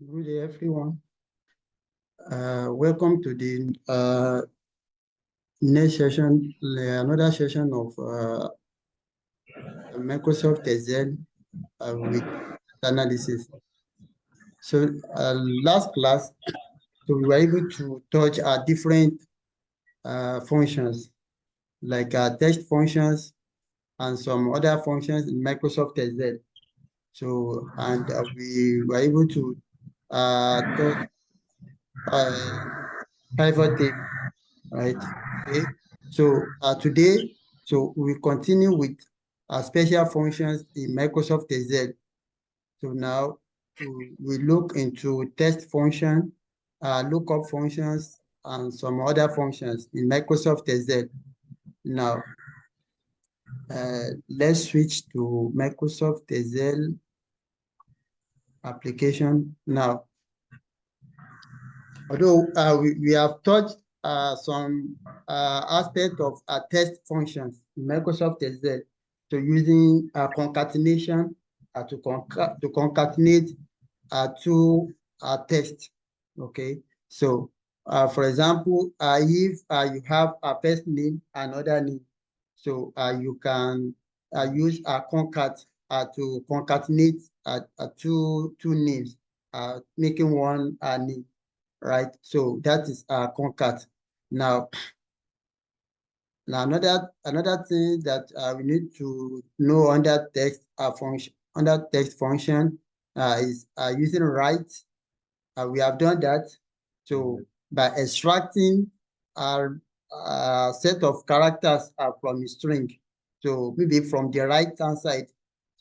Good day, everyone. Welcome to the next session, another session of Microsoft Excel with analysis. So, last class, so we were able to touch different functions like text functions and some other functions in Microsoft Excel. So, and we were able to touch pivot table, right? Okay. So today, so we continue with special functions in Microsoft Excel. So now we look into text function, lookup functions, and some other functions in Microsoft Excel. Now, let's switch to Microsoft Excel application. Now, although we have touched some aspect of text functions in Microsoft Excel, so using concatenation to concatenate two text. Okay, so for example, if you have a first name and other name, so you can use a concat to concatenate two names, making one name, right? So that is concat. Now another thing that we need to know under text function is using write. We have done that. So by extracting a set of characters from a string, so maybe from the right hand side.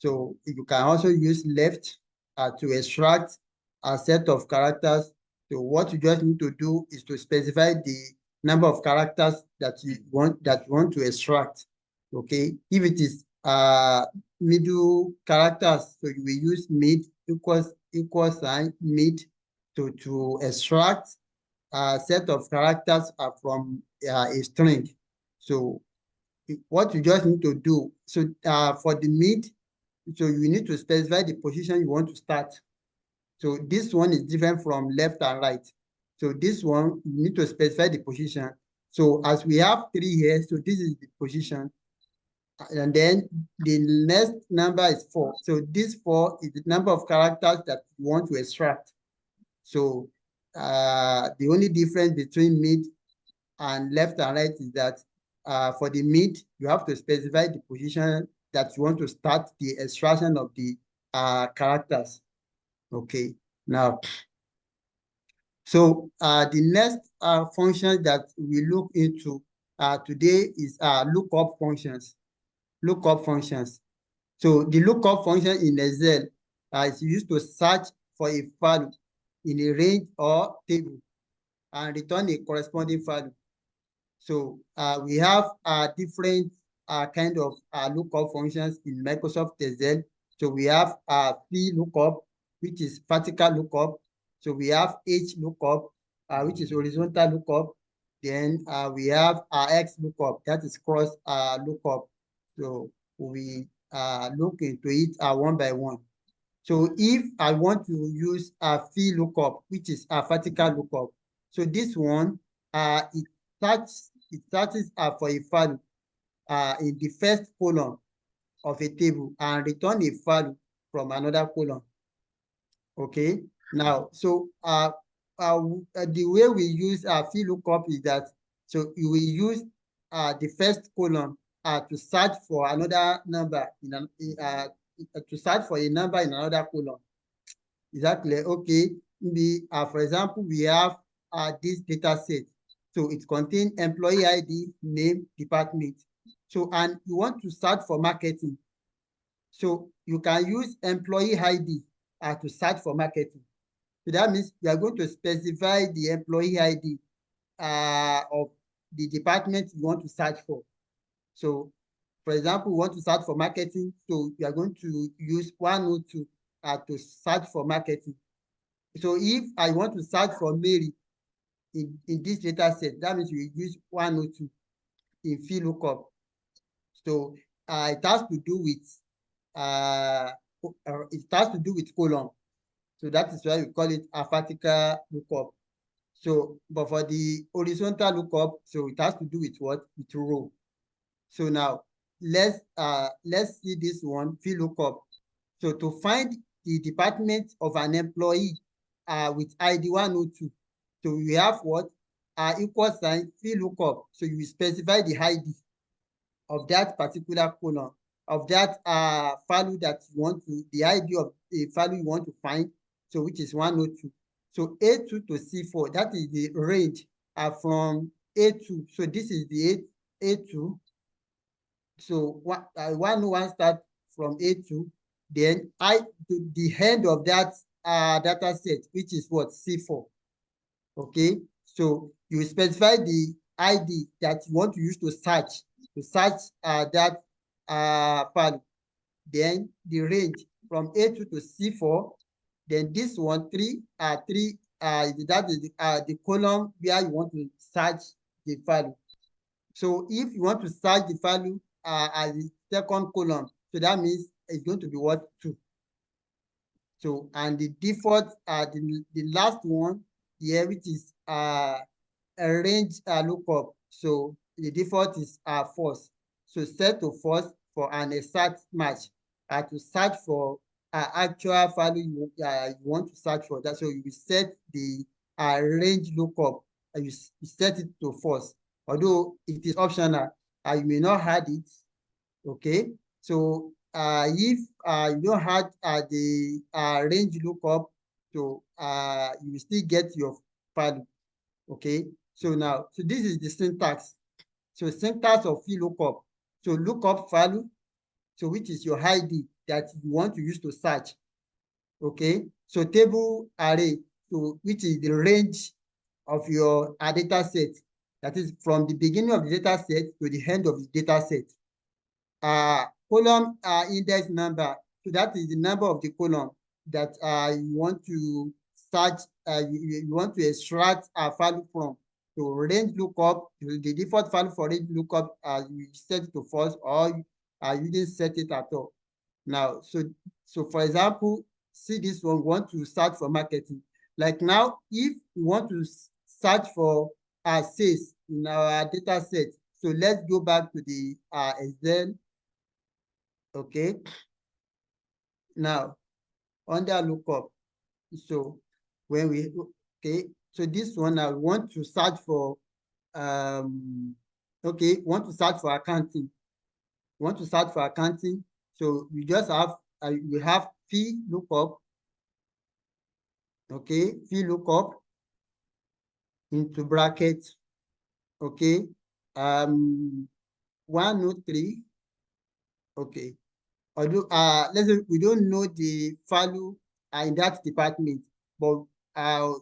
So you can also use left to extract a set of characters. So what you just need to do is to specify the number of characters that you want to extract. Okay, if it is middle characters, so you will use mid equal sign mid to extract a set of characters from a string. So what you just need to do, so for the mid, so you need to specify the position you want to start. So this one is different from left and right. So this one, you need to specify the position. So as we have 3 here, so this is the position. And then the next number is 4. So this 4 is the number of characters that you want to extract. So the only difference between mid and left and right is that for the mid, you have to specify the position that you want to start the extraction of the characters. Okay, now, so the next function that we look into today is lookup functions. Lookup functions. So the lookup function in Excel is used to search for a value in a range or table and return a corresponding value. So we have different kind of lookup functions in Microsoft Excel. So we have VLOOKUP, which is vertical lookup. So we have HLOOKUP, which is horizontal lookup. Then we have XLOOKUP, that is cross lookup. So we look into it one by one. So if I want to use a VLOOKUP, which is a vertical lookup, so this one it searches for a value in the first column of a table and return a value from another column. Okay. Now, so the way we use VLOOKUP is that, so you will use the first column to search for another number to search for a number in another column. Is that clear? Okay. For example, we have this data set. So it contains employee ID, name, department. So, and you want to search for marketing. So you can use employee ID to search for marketing. So that means you are going to specify the employee ID of the department you want to search for. So, for example, you want to search for marketing. So you are going to use 102 to search for marketing. So if I want to search for Mary in this data set, that means you use 102 in VLOOKUP. So it has to do with column. So that is why we call it a vertical lookup. So, but for the horizontal lookup, so it has to do with what? With row. So now let's see this one, VLOOKUP. So to find the department of an employee with ID 102, so we have what? Equal sign VLOOKUP. So you specify the ID of that particular column, of that value that you want to, the ID of the value you want to find, so which is 102. So A2 to C4, that is the range from A2. So this is the A2. So one start from A2, then the head of that data set, which is what? C4. Okay, so you specify the ID that you want to use to search that file. Then the range from A2 to C4. Then this one, that is the column where you want to search the value. So if you want to search the value as the second column, so that means it's going to be what? 2. So, and the default, the last one here, which is a range lookup. So the default is false. So set to false for an exact match to search for actual value you want to search for. That, so you will set the range lookup and you set it to false. Although it is optional, you may not add it. Okay, so if you don't have the range lookup, so you will still get your value. Okay, so now, so this is the syntax. So syntax of VLOOKUP. So lookup value, so which is your ID that you want to use to search. Okay, so table array, so which is the range of your data set. That is from the beginning of the data set to the end of the data set. Column index number, so that is the number of the column that you want to search, you want to extract a value from. So range lookup, the default value for range lookup, you set it to false, or you didn't set it at all. Now, so for example, see this one, we want to search for marketing. Like now, if you want to search for sales in our data set, so let's go back to the Excel. Okay, now under lookup, so when we, okay, so this one I want to search for okay, want to search for accounting, so you just have you have VLOOKUP. Okay, VLOOKUP into bracket. Okay, 103. Okay, although let's say we don't know the value in that department, but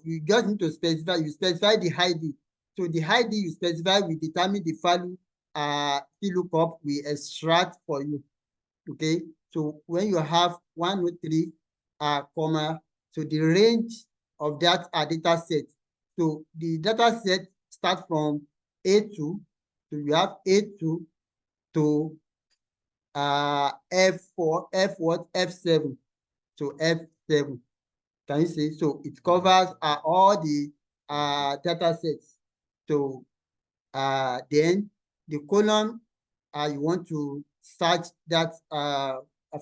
you just need to specify, you specify the ID. So the ID you specify will determine the value VLOOKUP we extract for you. Okay, so when you have 103 comma, so the range of that data set, so the data set starts from A2, so you have A2 to F4, F7, so F7. Can you see? So it covers all the data sets. So then the column you want to search that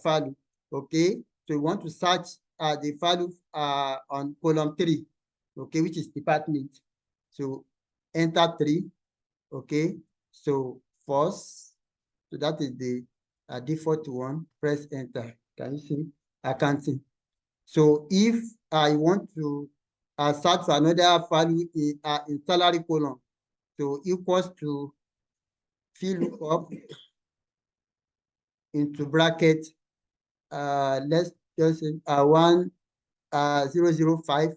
value. Okay, so you want to search the value on column 3. Okay, which is department. So enter 3. Okay, so false. So that is the default one. Press enter. Can you see? Accounting. So if I want to search for another value in salary column, so equals to VLOOKUP into bracket, let's just say 1005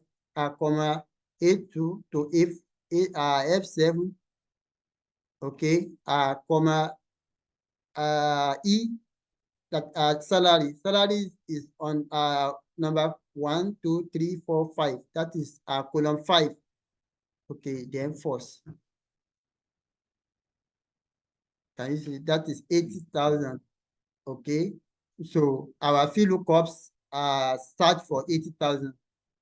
comma A2 to F7, okay, comma E, that salary is on number 1, 2, 3, 4, 5. That is column 5. Okay, then false. Can you see that is 80,000? Okay, so our VLOOKUPs search for 80,000.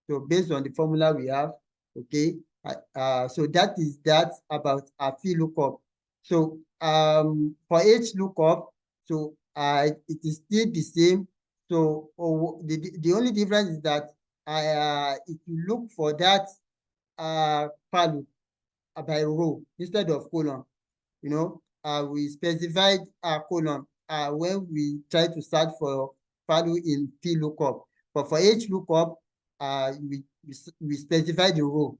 So based on the formula we have, okay, so that is that about VLOOKUP. So for HLOOKUP, so it is still the same. So the only difference is that if you look for that value by row instead of column, you know, we specified column when we try to search for value in VLOOKUP. But for HLOOKUP, we specify the row.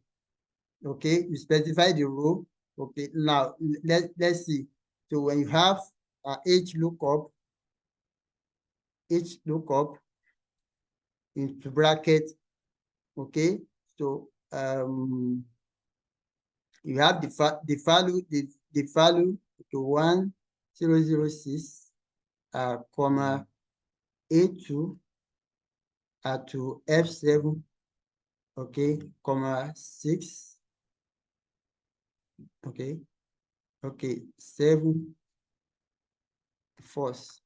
Okay, we specify the row. Okay, now let's see. So when you have HLOOKUP into bracket, okay, so you have the value to 1006 comma A2 to F7, okay, comma 6, okay, 7 false.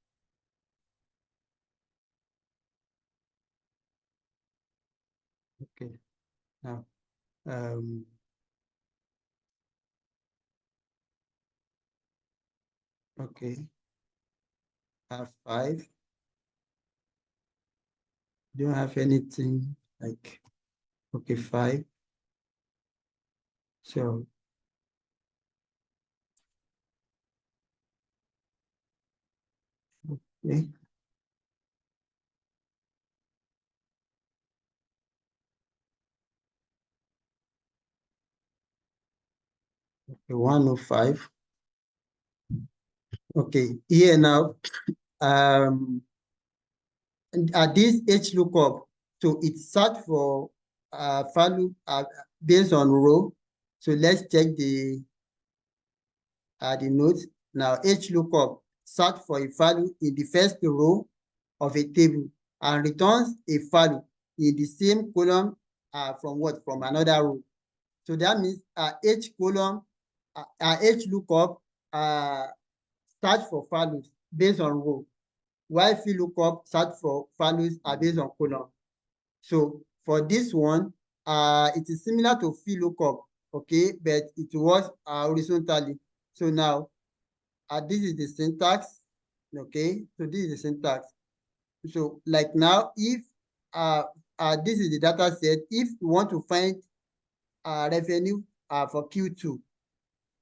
Okay, now okay, 5. Don't have anything like, okay, 5. So okay, okay, 105. Okay, here now, this HLOOKUP, so it search for value based on row. So let's check the notes. Now HLOOKUP search for a value in the first row of a table and returns a value in the same column from what? From another row. So that means HLOOKUP search for values based on row, while VLOOKUP search for values are based on column. So for this one, it is similar to VLOOKUP, okay, but it works horizontally. So now, this is the syntax, okay. So this is the syntax. So like now, if this is the data set, if you want to find revenue for Q2,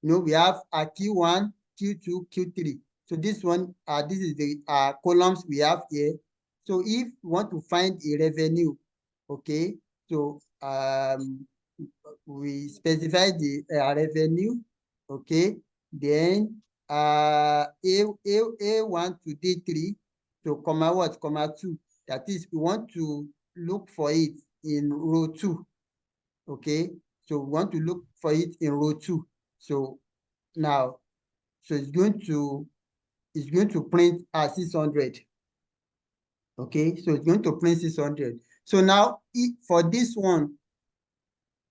we have Q1, Q2, Q3. So this one, this is the columns we have here. So if you want to find a revenue, okay, so we specify the revenue, okay, then A1 to D3, so comma what, comma 2. That is, we want to look for it in row 2, okay, so we want to look for it in row 2. So now, so it's going to print 600. Okay, so it's going to print 600. So now for this one,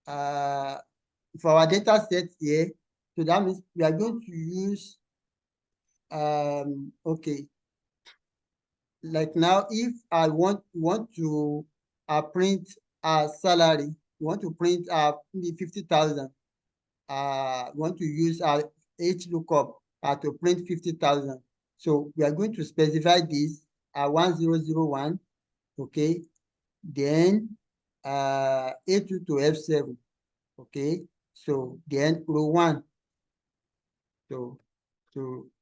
for our data set here, so that means we are going to use okay, like now if I want to print a salary, want to print 50,000, want to use our HLOOKUP to print 50,000. So we are going to specify this 1001, okay, then A2 to F7, okay. So then row 1, so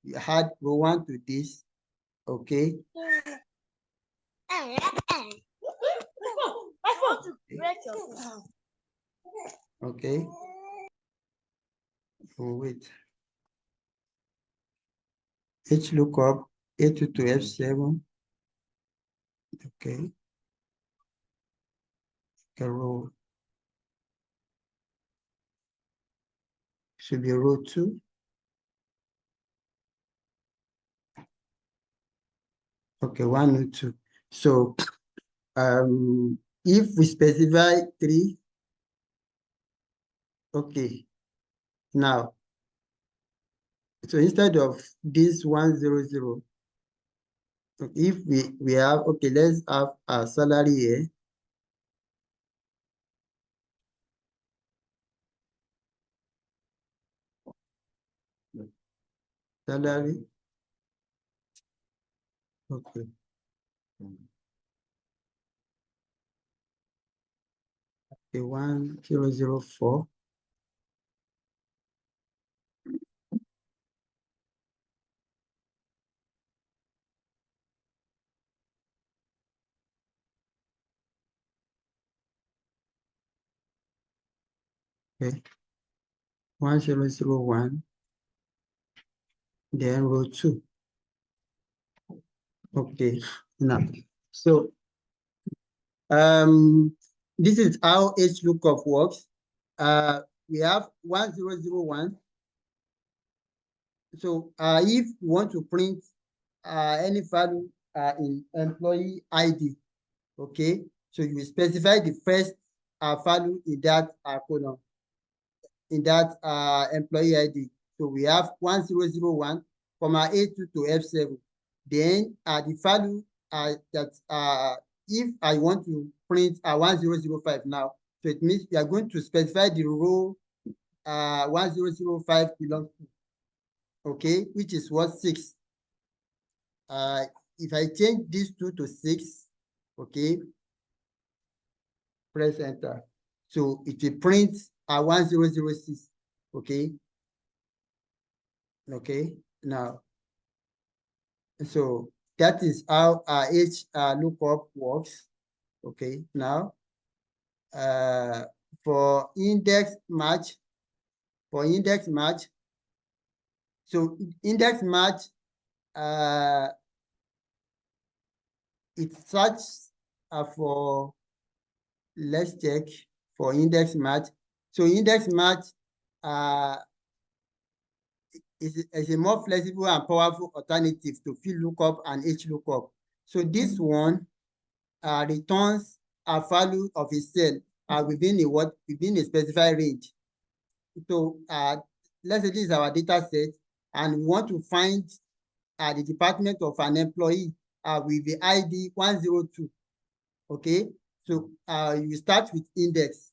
we add row 1 to this, okay. Okay. Oh, wait. HLOOKUP A2 to F7, okay. Row should be row 2. Okay, 1 and 2. So if we specify 3, okay, now, so instead of this 100, if we have, okay, let's have a salary here, salary. Okay. Okay, 1004. Okay, 1001. Then row 2. Okay, now so this is how HLOOKUP works. We have 1001. So if you want to print any value in employee ID, okay, so you specify the first value in that column, in that employee ID. So we have 1001, comma A2 to F7. Then the value that if I want to print 1005 now, so it means we are going to specify the row 1005 belongs to, okay, which is what 6. If I change these 2 to 6, okay, press enter. So it will print 1006, okay. Okay, now, so that is how HLOOKUP works. Okay, now, for index match, so index match, it searches for, let's check for index match. So index match is a more flexible and powerful alternative to VLOOKUP and HLOOKUP. So this one returns a value of a cell within a specified range. So let's say this is our data set, and we want to find the department of an employee with the ID 102. Okay, so you start with index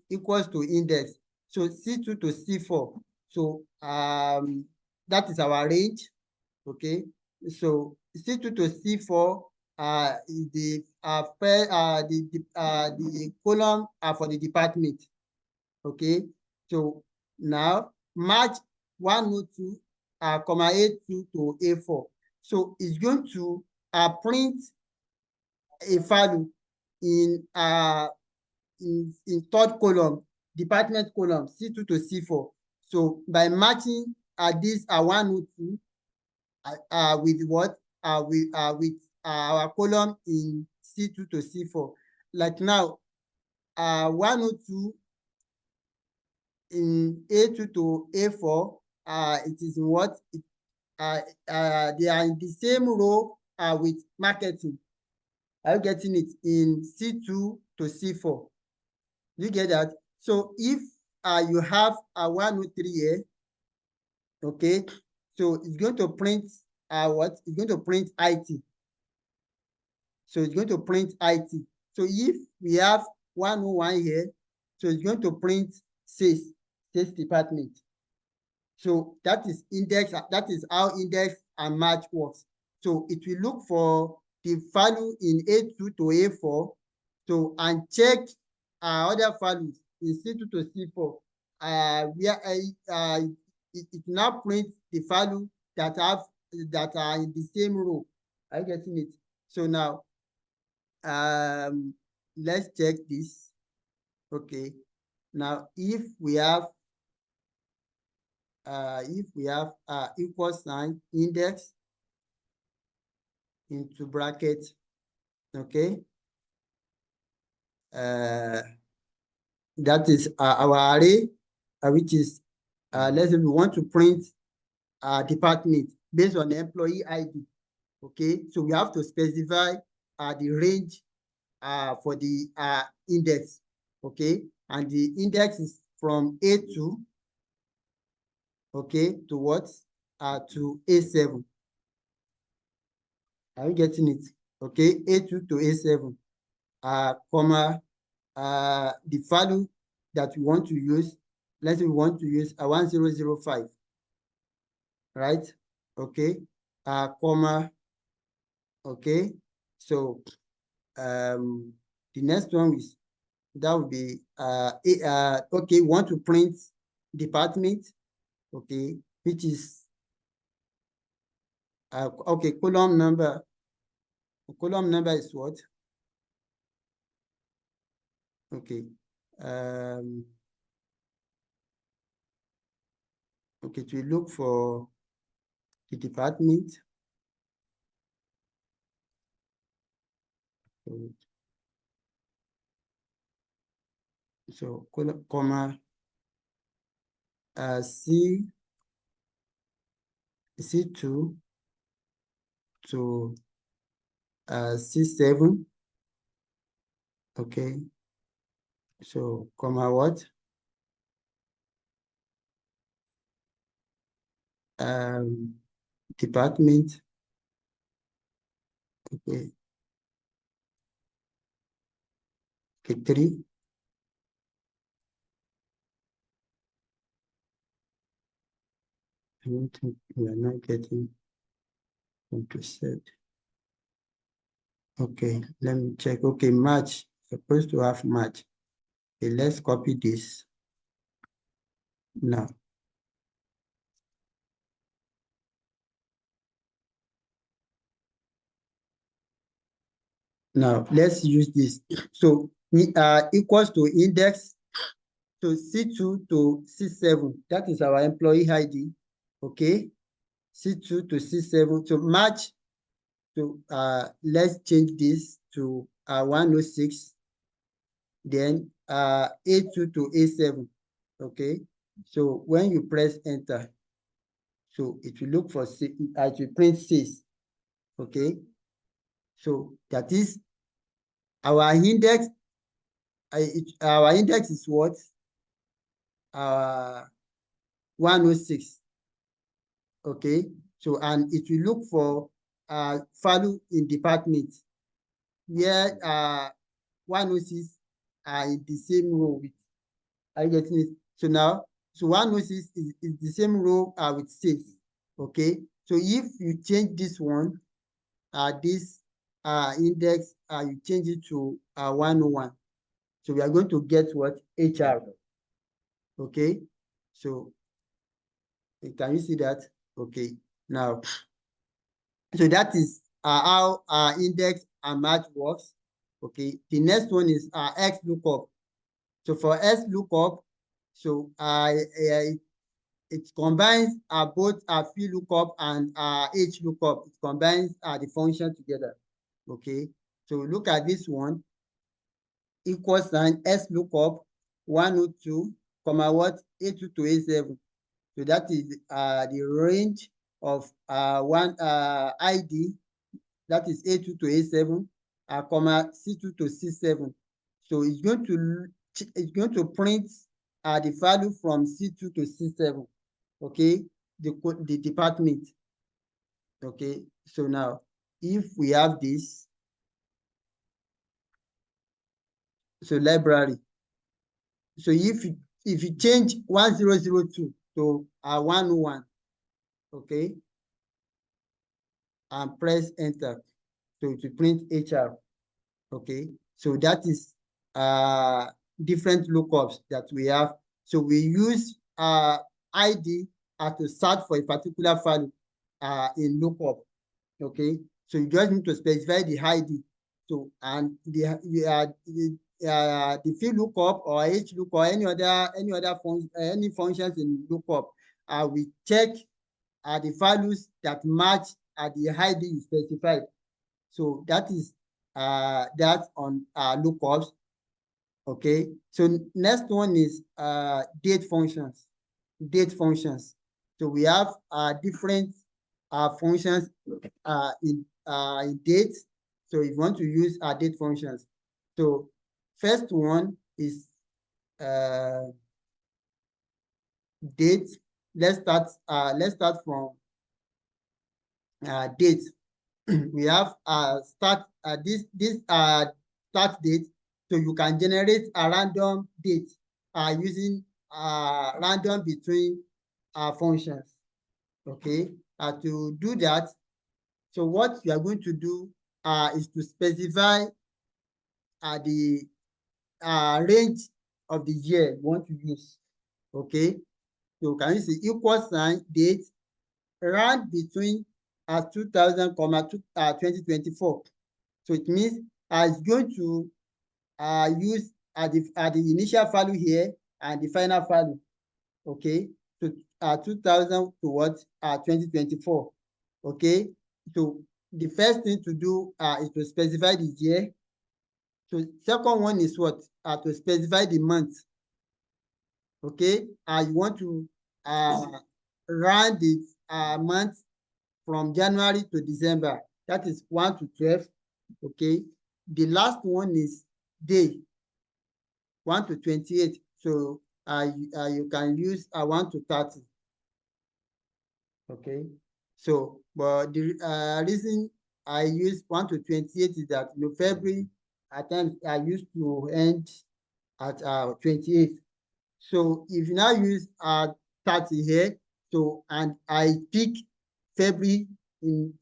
equals to index. So C2 to C4. So that is our range. Okay, so C2 to C4 is the column for the department. Okay, so now match 102 comma A2 to A4. So it's going to print a value in third column, department column, C2 to C4. So by matching this 102 with what? With our column in C2 to C4. Like now, 102 in A2 to A4, it is what? They are in the same row with marketing. Are you getting it? In C2 to C4. You get that? So if you have a 103 here, okay, so it's going to print what? It's going to print IT. So it's going to print IT. So if we have 101 here, so it's going to print sales department. So that is index, that is how index and match works. So it will look for the value in A2 to A4, so and check other values in C2 to C4. Where it now prints the value that are in the same row. Are you getting it? So now let's check this. Okay. Now if we have equal sign index into bracket, okay, that is our array, which is let's say we want to print department based on the employee ID. Okay, so we have to specify the range for the index. Okay, and the index is from A2, okay, to what? To A7. Are you getting it? Okay, A2 to A7, comma, the value that we want to use. Let's say we want to use a 1005. right? Okay, comma. Okay, so the next one is that would be okay. Want to print department, okay, which is okay. Column number is what? Okay, okay, to look for the department. So comma C2 to C7. Okay, so comma what? Department. Okay, okay, 3. I don't think we are not getting set. Okay, let me check. Okay, match. Supposed to have match. Okay, let's copy this now. Now let's use this. So equals to index to C2 to C7. That is our employee ID. Okay, C2 to C7. So match. So let's change this to 106. Then A2 to A7. Okay, so when you press enter, so it will look for it will print 6. Okay, so that is our index. Our index is what? 106. Okay, so and it will look for value in department where 106 are in the same row with. Are you getting it? So now, so 106 is the same row with 6. Okay, so if you change this one, this index, you change it to 101. So we are going to get what? HR. Okay, so can you see that? Okay, now, so that is how our index and match works. Okay, the next one is XLOOKUP. So for XLOOKUP, so it combines both VLOOKUP and HLOOKUP. It combines the function together. Okay, so look at this one. Equal sign XLOOKUP 102, comma what? A2 to A7. So that is the range of one ID, that is A2 to A7, comma C2 to C7. So it's going to print the value from C2 to C7. Okay, the department. Okay, so now if we have this, so library. So if you change 1002 to 101, okay, and press enter, so to print HR. Okay, so that is different lookups that we have. So we use ID to search for a particular value in lookup. Okay, so you just need to specify the ID. So and the VLOOKUP or HLOOKUP or any functions in lookup, we check the values that match the ID you specified. So that is that on lookups. Okay, so next one is date functions. Date functions. So we have different functions in date. So if you want to use date functions, so first one is date. Let's start from date. We have start this start date. So you can generate a random date using random between functions. Okay, to do that, so what you are going to do is to specify the range of the year you want to use. Okay, so can you see equal sign date round between 2000 comma 2024. So it means it's going to use the initial value here and the final value. Okay, so 2000 to what 2024. Okay, so the first thing to do is to specify the year. So second one is what to specify the month. Okay, you want to run the month from January to December. That is 1 to 12. Okay, the last one is day 1 to 28. So you can use 1 to 30. Okay, so but the reason I use 1 to 28 is that February at times I used to end at 28. So if you now use 30 here, so and I pick February in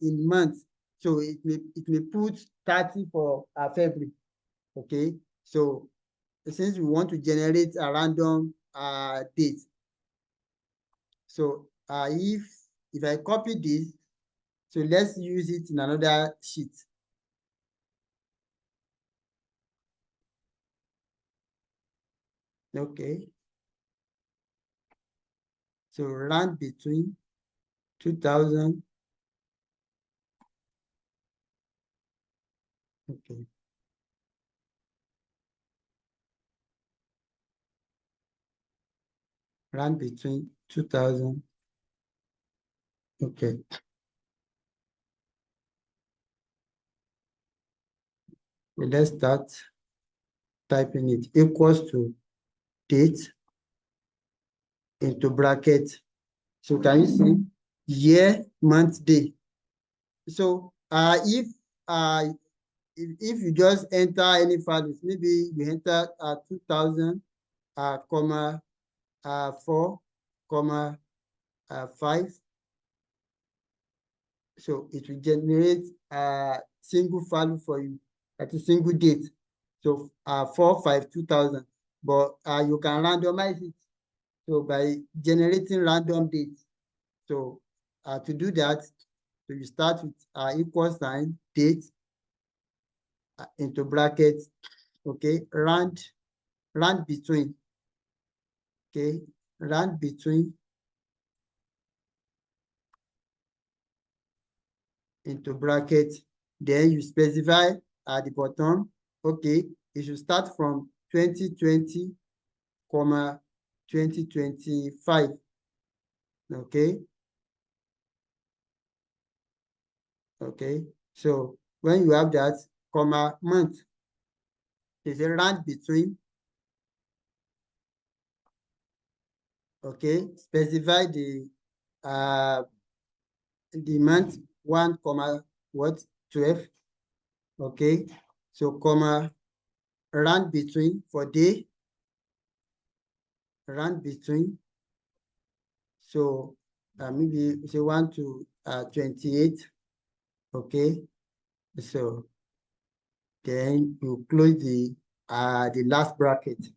months, so it may put 30 for February. Okay, so since we want to generate a random date, so if I copy this, so let's use it in another sheet. Okay, so run between 2000. Okay, run between 2000. Okay, so let's start typing it equals to date into bracket. So can you see year, month, day? So if you just enter any values, maybe you enter 2000 comma 4 comma 5, so it will generate a single value for you at a single date. So 4/5/2000, but you can randomize it, so by generating random dates. So to do that, so you start with equal sign date into brackets. Okay, round between. Okay, round between into bracket. Then you specify at the bottom. Okay, it should start from 2020 comma 2025. Okay, okay, so when you have that comma month, there's a round between. Okay, specify the month 1 comma what 12. Okay, so comma round between for day, round between. So maybe say 1 to 28. Okay, so then you close the last bracket.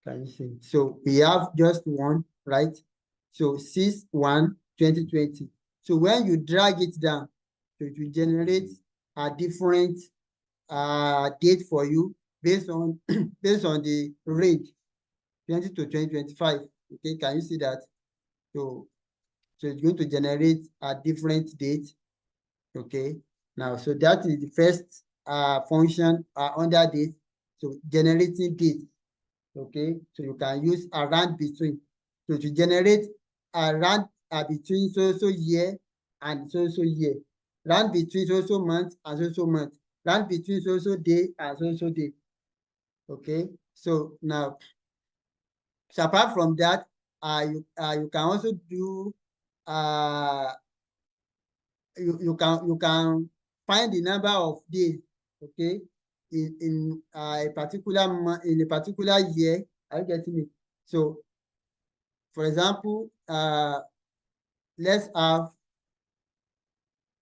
Can you see? So we have just one, right? So 6/1/2020. So when you drag it down, so it will generate a different date for you based on based on the range 20 to 2025. Okay, can you see that? So it's going to generate a different date. Okay, now so that is the first function under this. So generating date. Okay, so you can use a round between. So to generate a round between so year and so year, round between so month and so month, round between so day and so day. Okay, so now, so apart from that, you can also do you can find the number of days. Okay, in a particular month, in a particular year. Are you getting it? So for example, let's have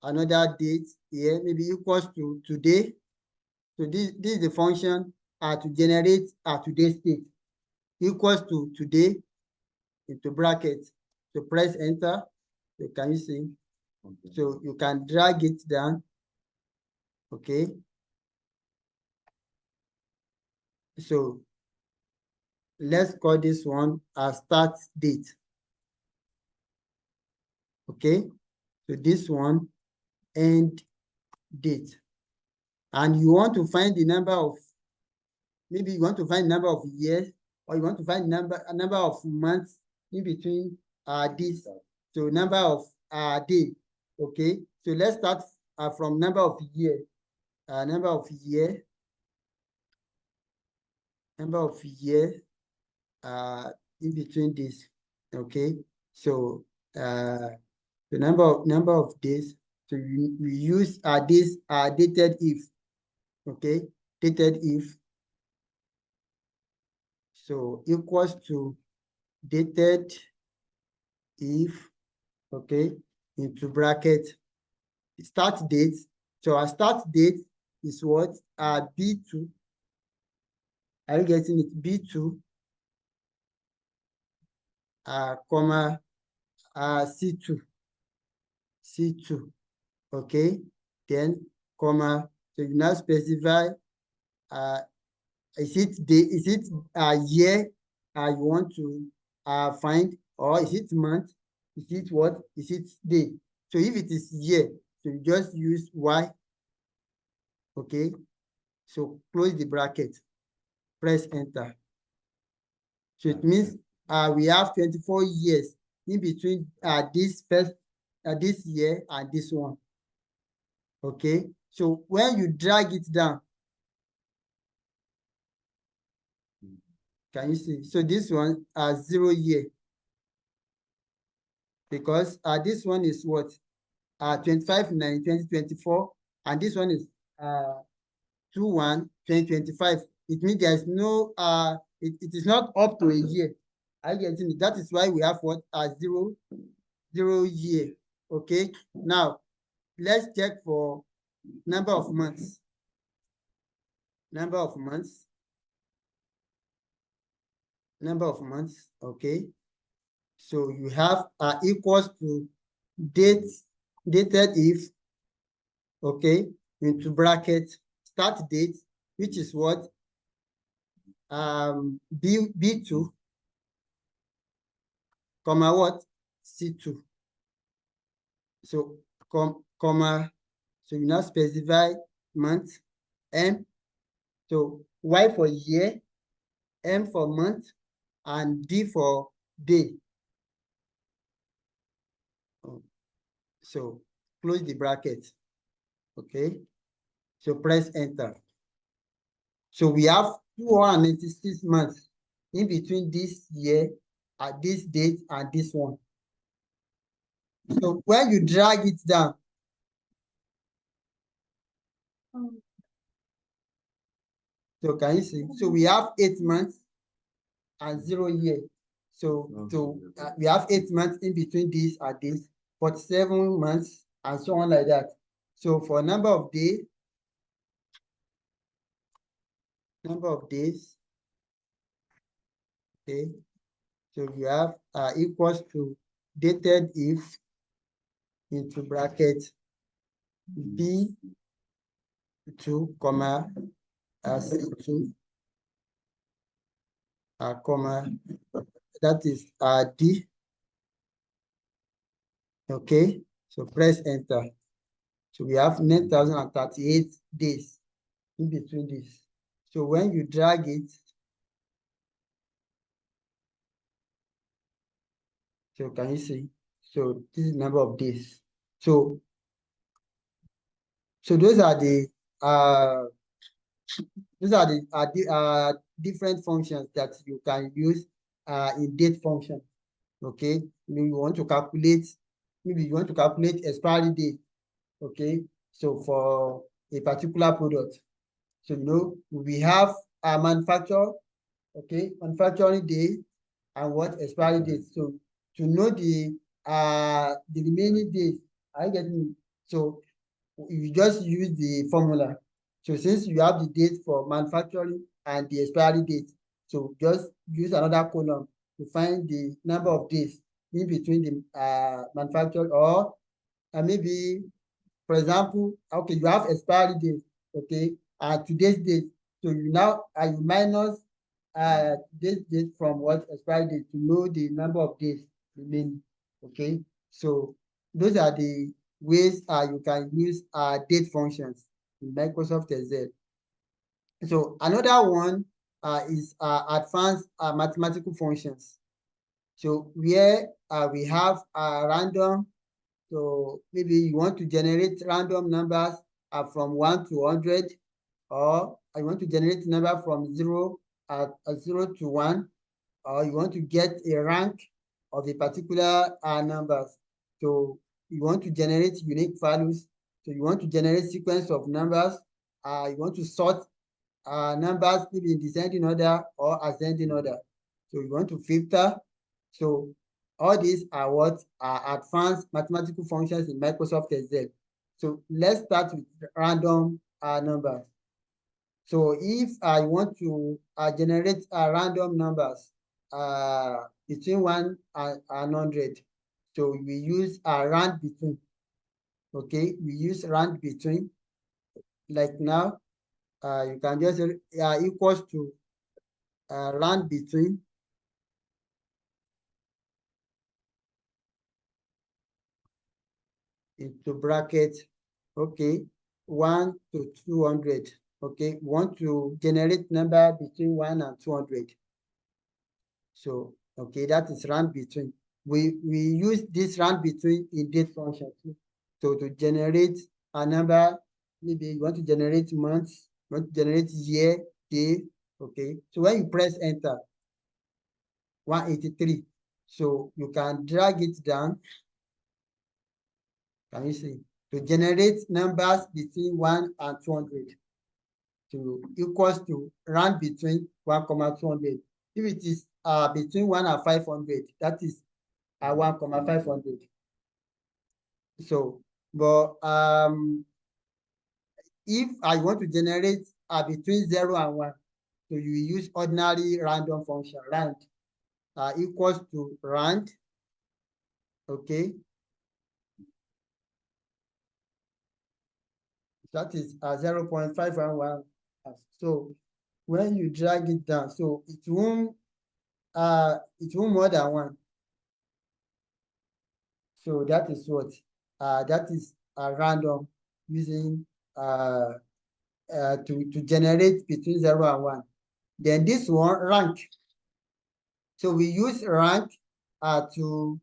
another date here, maybe equals to today. So this is the function to generate today's state, equals to today into bracket. So press enter. So can you see? Okay. So you can drag it down. Okay. So let's call this one a start date. Okay. So this one end date. And you want to find the number of, maybe you want to find number of years, or you want to find a number of months in between this. So number of day. Okay. So let's start from number of year. Number of year in between this. Okay. So the number of days. So we use this dated if. Okay, dated if. So equals to dated if. Okay, into bracket start date. So our start date is what? B2. Are you getting it? B2, comma, C2. C2. Okay. Then, comma. So you now specify, is it day, is it year you want to find, or is it month? Is it what? Is it day? So if it is year, so you just use Y. Okay. So close the bracket, press enter. So it means we have 24 years in between this year and this one. Okay. So when you drag it down, can you see? So this one 0 year, because this one is what? 25/9/2024, and this one is 2/1/2025. It means there's no it is not up to a year. I get it. That is why we have what? 0 year. Okay. Now let's check for number of months. Number of months. Number of months. Okay. So you have equals to dated if. Okay. Into bracket start date, which is what? B2, comma what? C2. So comma, so you now specify month, M. So Y for year, M for month, and D for day. So close the bracket. Okay. So press enter. So we have 296 months in between this year, at this date, and this one. So when you drag it down, so can you see? So we have 8 months and 0 year. So we have 8 months in between this and this, 47 months, and so on like that. So for number of days, okay. So you have equals to dated if into bracket B2, comma, C2, comma, that is D. Okay, so press enter. So we have 9,038 days in between this. So when you drag it, so can you see? So this is the number of days. So those are the different functions that you can use in date function. Okay, maybe you want to calculate expiry date. Okay, so for a particular product, so we have a manufacturer. Okay, manufacturing date, and what expiry date. So to know the remaining days, are you getting me? So you just use the formula. So since you have the date for manufacturing and the expiry date, so just use another column to find the number of days in between the manufacturer, or maybe, for example, okay, you have expiry date, okay, and today's date. So you now you minus this date from what expiry date to know the number of days remaining. Okay, so those are the ways you can use date functions in Microsoft Excel. So another one is advanced mathematical functions. So where we have random. So maybe you want to generate random numbers from 1 to 100, or you want to generate number from 0 to 1, or you want to get a rank of a particular numbers. So you want to generate unique values. So you want to generate sequence of numbers. You want to sort numbers maybe in descending order or ascending order. So you want to filter. So all these are what are advanced mathematical functions in Microsoft Excel. So let's start with random numbers. So if I want to generate random numbers between 1 and 100, so we use a rand between. Okay, we use rand between. Like now, you can just equals to rand between into bracket, okay, 1 to 200. Okay, we want to generate number between 1 and 200. So, okay, that is rand between. We use this rand between in date function too. So to generate a number, maybe you want to generate months, you want to generate year, day, okay. So when you press enter, 183. So you can drag it down. Can you see? To generate numbers between 1 and 200. To equals to rand between 1, 200. If it is between 1 and 500, that is 1, 500. So, but if I want to generate between 0 and 1, so you use ordinary random function, rand equals to rand, okay. That is 0.511. So when you drag it down, so it won't more than 1. So that is what that is random, using to generate between 0 and 1. Then this one, rank. So we use rank to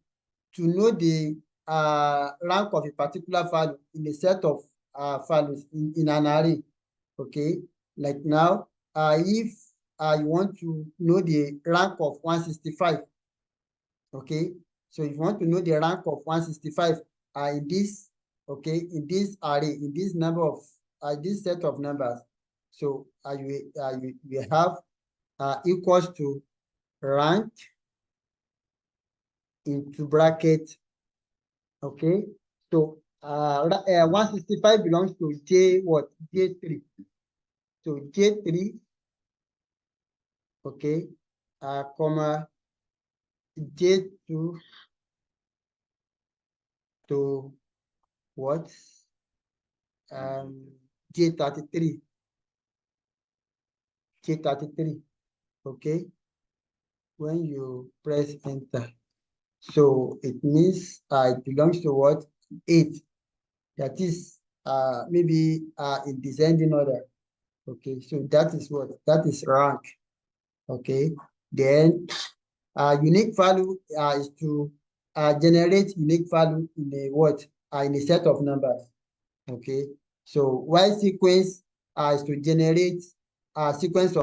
know the rank of a particular value in a set of values in an array. Okay, like now, if you want to know the rank of 165, okay, so if you want to know the rank of 165 in this, okay, in this array, in this number of this set of numbers, so you have equals to rank into bracket, okay. So 165 belongs to J what? J3. So J3, okay, comma J2 to what? J33. J33, okay. When you press enter, so it means it belongs to what? 8. That is maybe in descending order. Okay, so that is what? That is rank. Okay, then unique value is to generate unique value in a what? In a set of numbers. Okay, so while sequence is to generate a sequence of